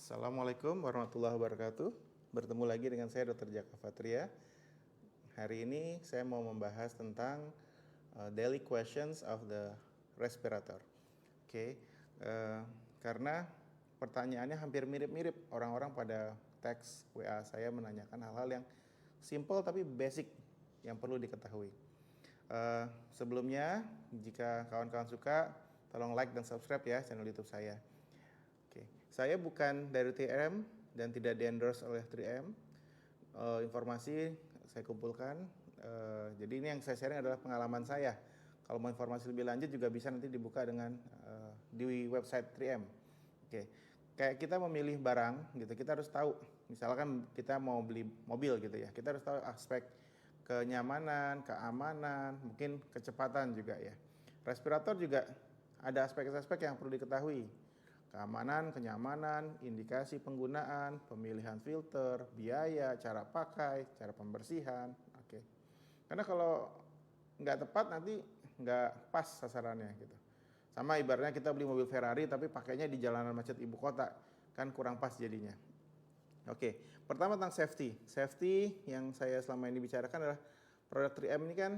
Assalamualaikum warahmatullahi wabarakatuh. Bertemu lagi dengan saya Dr. Jaka Fatria. Hari ini saya mau membahas tentang daily questions of the respirator. Oke, karena pertanyaannya hampir mirip-mirip. Orang-orang pada teks WA saya menanyakan hal-hal yang simple tapi basic yang perlu diketahui. Sebelumnya, jika kawan-kawan suka, tolong like dan subscribe ya channel YouTube saya. Saya bukan dari 3M dan tidak di-endorse oleh 3M. Informasi saya kumpulkan. Jadi ini yang saya sharing adalah pengalaman saya. Kalau mau informasi lebih lanjut juga bisa nanti dibuka dengan di website 3M. Kayak kita memilih barang gitu, kita harus tahu. Misalkan kita mau beli mobil gitu ya, kita harus tahu aspek kenyamanan, keamanan, mungkin kecepatan juga ya. Respirator juga ada aspek-aspek yang perlu diketahui. Keamanan, kenyamanan, indikasi penggunaan, pemilihan filter, biaya, cara pakai, cara pembersihan. Karena kalau nggak tepat nanti nggak pas sasarannya gitu. Sama ibaratnya kita beli mobil Ferrari tapi pakainya di jalanan macet ibu kota, kan kurang pas jadinya. Pertama tentang safety. Safety yang saya selama ini bicarakan adalah produk 3M ini kan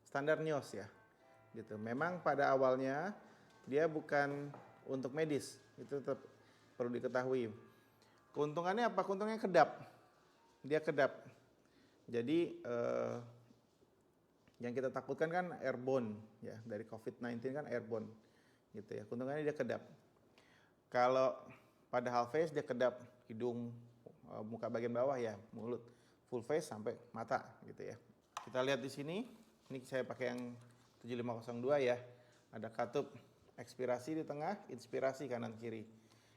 standar NIOSH ya. Gitu. Memang pada awalnya dia bukan untuk medis, itu tetap perlu diketahui. Keuntungannya apa? Keuntungannya kedap. Dia kedap. Jadi yang kita takutkan kan airborne ya, dari COVID-19 kan airborne gitu ya. Keuntungannya dia kedap. Kalau pada half face dia kedap hidung, muka bagian bawah ya, mulut, full face sampai mata gitu ya. Kita lihat di sini, ini saya pakai yang 7502 ya. Ada katup ekspirasi di tengah, inspirasi kanan kiri.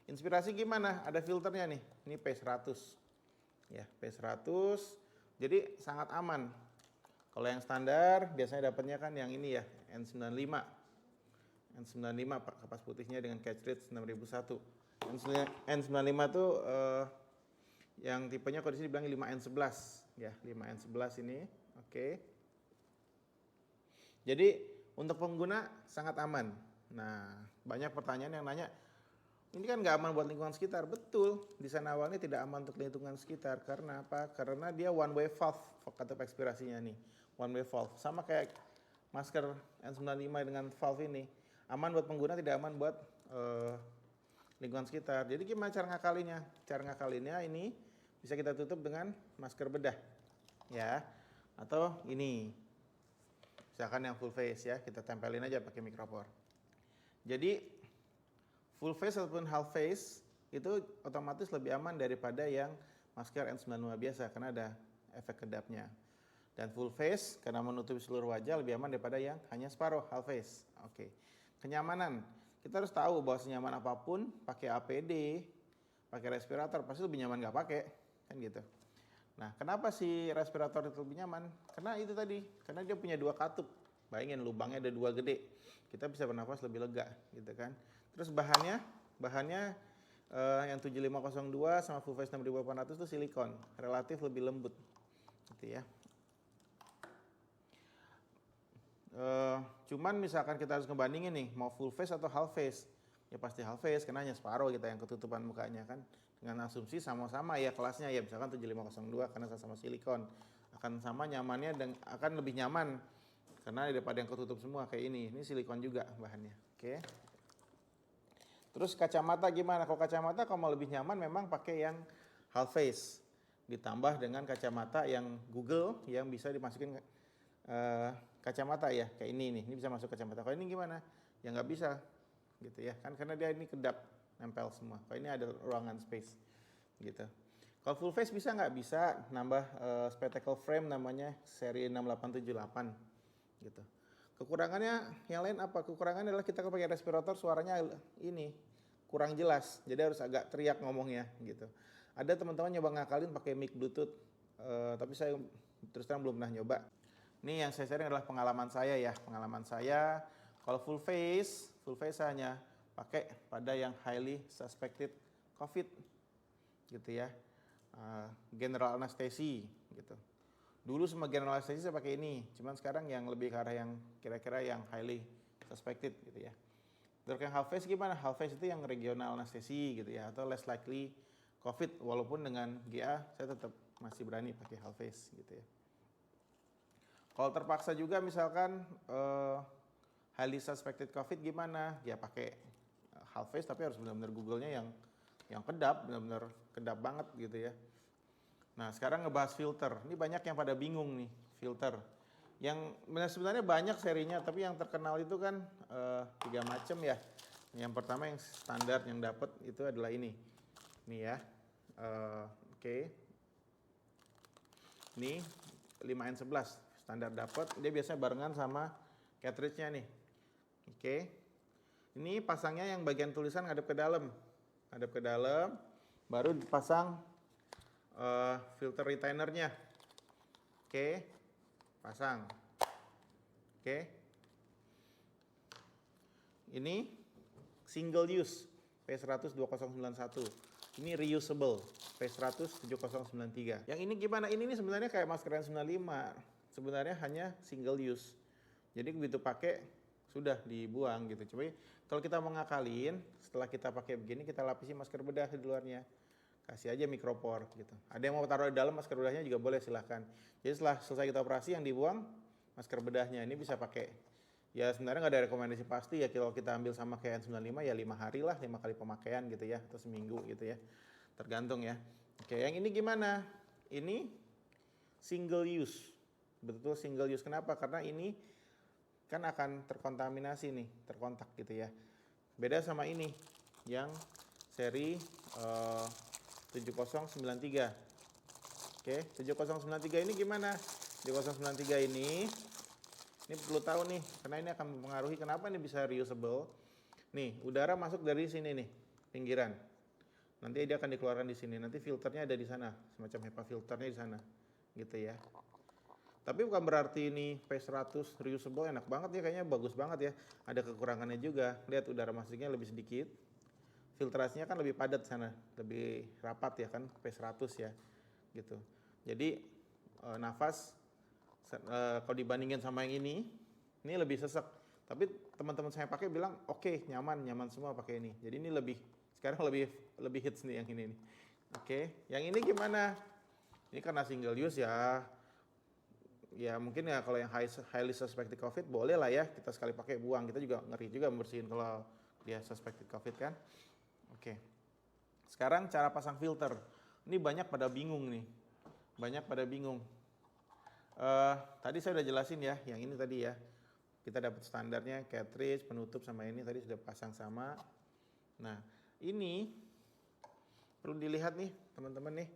Inspirasi gimana? Ada filternya nih. Ini P100. Ya, P100. Jadi sangat aman. Kalau yang standar biasanya dapatnya kan yang ini ya, N95. N95 kapas putihnya dengan catch rate 6001. N95 tuh yang tipenya kalau di sini bilang 5N11 ya, 5N11 ini. Jadi untuk pengguna sangat aman. Nah, banyak pertanyaan yang nanya, ini kan nggak aman buat lingkungan sekitar. Betul, desain awalnya tidak aman untuk lingkungan sekitar. Karena apa? Karena dia one way valve, katup ekspirasinya nih. One way valve. Sama kayak masker N95 dengan valve ini. Aman buat pengguna, tidak aman buat lingkungan sekitar. Jadi gimana cara ngakalinnya? Cara ngakalinnya ini bisa kita tutup dengan masker bedah. Ya, atau ini. Misalkan yang full face ya, kita tempelin aja pakai micropore. Jadi full face ataupun half face itu otomatis lebih aman daripada yang masker N95 biasa karena ada efek kedapnya. Dan full face karena menutupi seluruh wajah lebih aman daripada yang hanya separuh half face. Kenyamanan. Kita harus tahu bahwa senyaman apapun pakai APD, pakai respirator pasti lebih nyaman nggak pakai, kan gitu. Nah, kenapa si respirator itu lebih nyaman? Karena itu tadi, karena dia punya dua katup. Bayangin lubangnya ada dua gede, kita bisa bernafas lebih lega gitu kan. Terus bahannya yang 7502 sama full face 6800 itu silikon, relatif lebih lembut gitu ya. Cuman misalkan kita harus ngebandingin nih, mau full face atau half face, ya pasti half face karena hanya separuh kita yang ketutupan mukanya kan. Dengan asumsi sama-sama ya kelasnya ya, misalkan 7502 karena sama silikon akan sama nyamannya dan akan lebih nyaman karena daripada yang ketutup semua kayak ini silikon juga bahannya. Terus kacamata gimana? Kalau kacamata kalau mau lebih nyaman memang pakai yang half face ditambah dengan kacamata yang Google yang bisa dimasukin kacamata ya, kayak ini nih, ini bisa masuk kacamata. Kalau ini gimana? Ya nggak bisa gitu ya kan, karena dia ini kedap nempel semua. Kalau ini ada ruangan space gitu. Kalau full face bisa nggak? Bisa, nambah spectacle frame namanya seri 6878 gitu. Kekurangannya yang lain apa? Kekurangannya adalah kita pakai respirator suaranya ini kurang jelas, jadi harus agak teriak ngomongnya gitu. Ada teman-teman nyoba ngakalin pakai mic bluetooth, tapi saya terus terang belum pernah nyoba. Ini yang saya sharing adalah pengalaman saya ya. Pengalaman saya kalau full face hanya pakai pada yang highly suspected COVID gitu ya. General anesthesia gitu. Dulu semua general anesthesia saya pakai ini, cuman sekarang yang lebih ke arah yang kira-kira yang highly suspected gitu ya. Dok yang half face gimana? Half face itu yang regional anestesi gitu ya, atau less likely COVID, walaupun dengan GA saya tetap masih berani pakai half face gitu ya. Kalau terpaksa juga misalkan highly suspected COVID gimana? Ya pakai half face tapi harus benar-benar Google-nya yang kedap, benar-benar kedap banget gitu ya. Nah sekarang ngebahas filter. Ini banyak yang pada bingung nih filter. Yang sebenarnya banyak serinya, tapi yang terkenal itu kan 3 macam ya. Yang pertama yang standar yang dapat itu adalah ini. Nih ya. Oke. Ini 5N11 standar dapat. Dia biasanya barengan sama cartridge-nya nih. Oke. Ini pasangnya yang bagian tulisan ngadep ke dalam. Ngadep ke dalam, baru dipasang filter retainernya. Oke. Pasang. Oke. Ini single use P100 2091. Ini reusable P100 7093. Yang ini gimana? Ini sebenarnya kayak masker N95. Sebenarnya hanya single use. Jadi begitu pakai sudah dibuang gitu. Coba kalau kita mau ngakalin, setelah kita pakai begini kita lapisi masker bedah di luarnya. Kasih aja mikropor gitu. Ada yang mau taruh di dalam masker bedahnya juga boleh, silahkan. Jadi setelah selesai kita operasi yang dibuang masker bedahnya ini bisa pakai. Ya sebenarnya nggak ada rekomendasi pasti ya, kalau kita ambil sama kayak N95 ya 5 hari lah, 5 kali pemakaian gitu ya, atau seminggu gitu ya. Tergantung ya. Oke, yang ini gimana? Ini single use. Betul single use. Kenapa? Karena ini kan akan terkontaminasi nih, terkontak gitu ya. Beda sama ini yang seri 7093. Oke, 7093 ini gimana? 7093 ini perlu tahu nih, karena ini akan mempengaruhi kenapa ini bisa reusable. Nih, udara masuk dari sini nih, pinggiran. Nanti dia akan dikeluarkan di sini. Nanti filternya ada di sana, semacam HEPA filternya di sana, gitu ya. Tapi bukan berarti ini P100 reusable enak banget ya, kayaknya bagus banget ya. Ada kekurangannya juga. Lihat udara masuknya lebih sedikit. Filtrasinya kan lebih padat sana, lebih rapat ya kan P100 ya. Gitu. Jadi nafas kalau dibandingin sama yang ini lebih sesek. Tapi teman-teman saya pakai bilang oke, nyaman semua pakai ini. Jadi ini sekarang lebih hits nih yang ini nih. Oke, yang ini gimana? Ini karena single use ya. Ya mungkin ya kalau yang highly suspected COVID boleh lah ya kita sekali pakai buang. Kita juga ngeri juga membersihin kalau dia suspected COVID kan. Oke. Sekarang cara pasang filter. Ini banyak pada bingung nih. Banyak pada bingung. Tadi saya udah jelasin ya, yang ini tadi ya. Kita dapat standarnya cartridge, penutup sama ini tadi sudah pasang sama. Nah, ini perlu dilihat nih, teman-teman nih.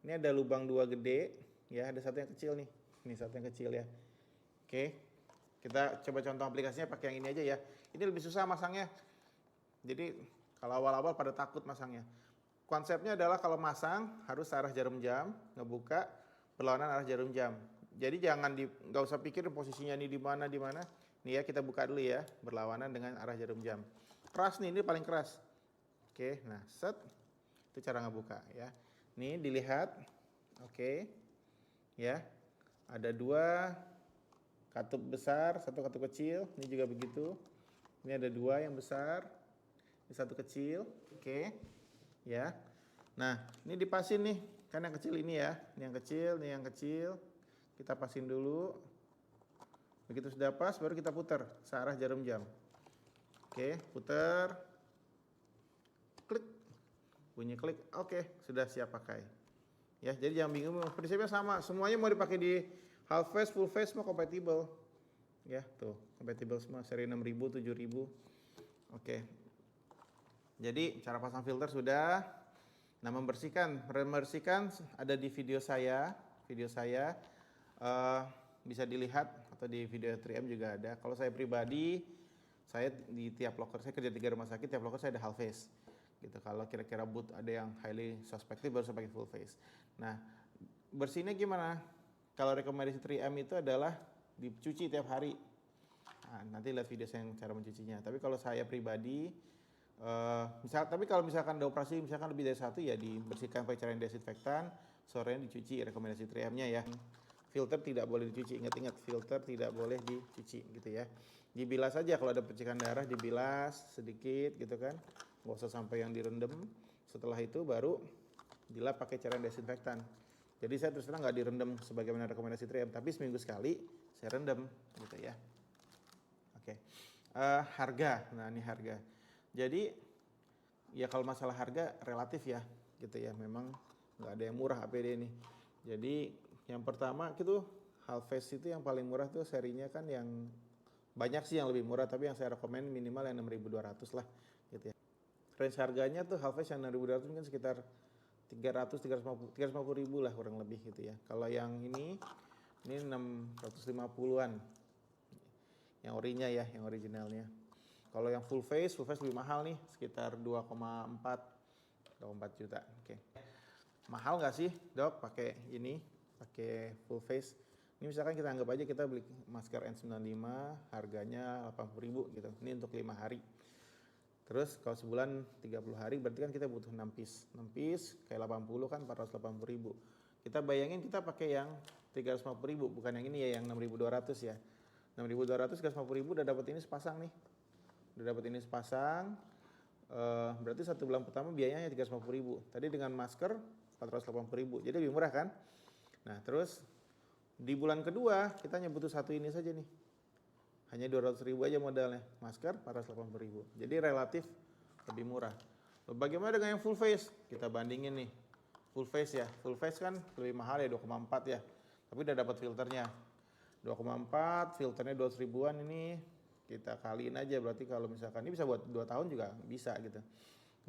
Ini ada lubang 2 gede, ya, ada satu yang kecil nih. Ini satu yang kecil ya. Oke. Kita coba contoh aplikasinya pakai yang ini aja ya. Ini lebih susah masangnya. Jadi kalau awal-awal pada takut masangnya. Konsepnya adalah kalau masang harus arah jarum jam, ngebuka berlawanan arah jarum jam. Jadi nggak usah pikir posisinya ini di mana. Nih ya kita buka dulu ya, berlawanan dengan arah jarum jam. Keras nih, ini paling keras. Oke, nah set, itu cara ngebuka ya. Nih dilihat, oke, ya. Ada 2 katup besar, 1 katup kecil. Ini juga begitu. Ini ada 2 yang besar, ini 1 kecil, oke, ya. Nah ini dipasin nih, kan yang kecil ini ya, ini yang kecil. Kita pasin dulu. Begitu sudah pas baru kita putar searah jarum jam. Oke, putar. Klik. Bunyi klik. Oke, sudah siap pakai. Ya, jadi jangan bingung. Prinsipnya sama, semuanya mau dipakai di half face, full face semua compatible. Ya, tuh, compatible semua seri 6000, 7000. Oke. Jadi cara pasang filter sudah. Nah, membersihkan ada di video saya. Bisa dilihat atau di video 3M juga ada. Kalau saya pribadi, saya di tiap locker, saya kerja 3 rumah sakit, tiap locker saya ada half face. Gitu. Kalau kira-kira booth ada yang highly suspected baru saya pakai full face. Nah, bersihnya gimana? Kalau rekomendasi 3M itu adalah dicuci tiap hari. Nah, nanti lihat video saya yang cara mencucinya. Tapi kalau saya pribadi, tapi kalau misalkan ada operasi misalkan lebih dari 1 ya dibersihkan pakai cairan desinfektan, sorenya dicuci, rekomendasi 3M-nya ya. filter tidak boleh dicuci. Ingat-ingat, filter tidak boleh dicuci gitu ya. Dibilas aja kalau ada percikan darah, dibilas sedikit gitu kan. Nggak usah sampai yang direndam. Setelah itu baru dilap pakai cairan desinfektan. Jadi saya terus terang nggak direndam sebagaimana rekomendasi 3M, tapi seminggu sekali saya rendam gitu ya. Oke. Harga. Nah, ini harga. Jadi ya kalau masalah harga relatif ya gitu ya, memang nggak ada yang murah APD ini. Jadi yang pertama itu Halfest itu yang paling murah tuh serinya kan yang banyak sih yang lebih murah, tapi yang saya rekomend minimal yang 6.200 lah gitu ya. Range harganya tuh Halfest yang 6.200 mungkin sekitar 350 ribu lah kurang lebih gitu ya. Kalau yang ini 650-an yang orinya ya, yang originalnya. Kalau yang full face lebih mahal nih, sekitar 2,4 juta. Oke. Mahal nggak sih dok pakai ini, pakai full face? Ini misalkan kita anggap aja kita beli masker N95 harganya 80.000 gitu. Ini untuk 5 hari. Terus kalau sebulan 30 hari berarti kan kita butuh 6 piece. 6 piece kayak 80 kan 480.000. Kita bayangin kita pakai yang 350.000, bukan yang ini ya, yang 6.200 ya. 6.200, 350.000 udah dapat ini sepasang nih. Udah dapat ini sepasang, berarti 1 bulan pertama biayanya 350.000. Tadi dengan masker 480.000, jadi lebih murah kan? Nah terus di bulan kedua kita hanya butuh satu ini saja nih, hanya 200.000 aja modalnya, masker 480.000. Jadi relatif lebih murah. Lalu bagaimana dengan yang full face? Kita bandingin nih, full face ya, full face kan lebih mahal ya 2,4 ya, tapi udah dapat filternya 2,4, filternya 200.000-an ini. Kita kaliin aja, berarti kalau misalkan ini bisa buat 2 tahun juga bisa gitu.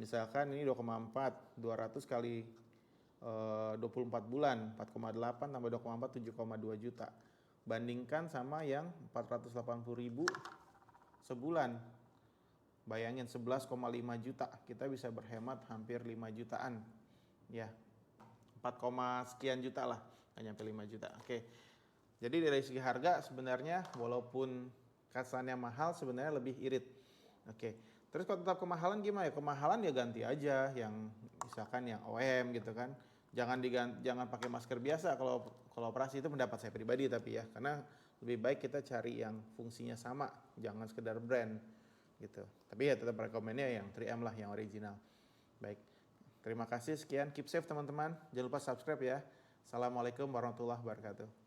Misalkan ini 2,4, 200 kali 24 bulan, 4,8 tambah 2,4, 7,2 juta. Bandingkan sama yang 480.000 sebulan. Bayangin 11,5 juta, kita bisa berhemat hampir 5 jutaan. Ya, 4, sekian juta lah, nggak nyampe 5 juta. Oke, jadi dari segi harga sebenarnya walaupun kesannya mahal sebenarnya lebih irit. Oke. Terus kalau tetap kemahalan gimana ya? Kemahalan ya ganti aja yang misalkan yang OM gitu kan. Jangan pakai masker biasa kalau operasi, itu pendapat saya pribadi tapi ya, karena lebih baik kita cari yang fungsinya sama, jangan sekedar brand gitu. Tapi ya tetap rekomennya yang 3M lah, yang original. Baik. Terima kasih, sekian, keep safe teman-teman. Jangan lupa subscribe ya. Assalamualaikum warahmatullahi wabarakatuh.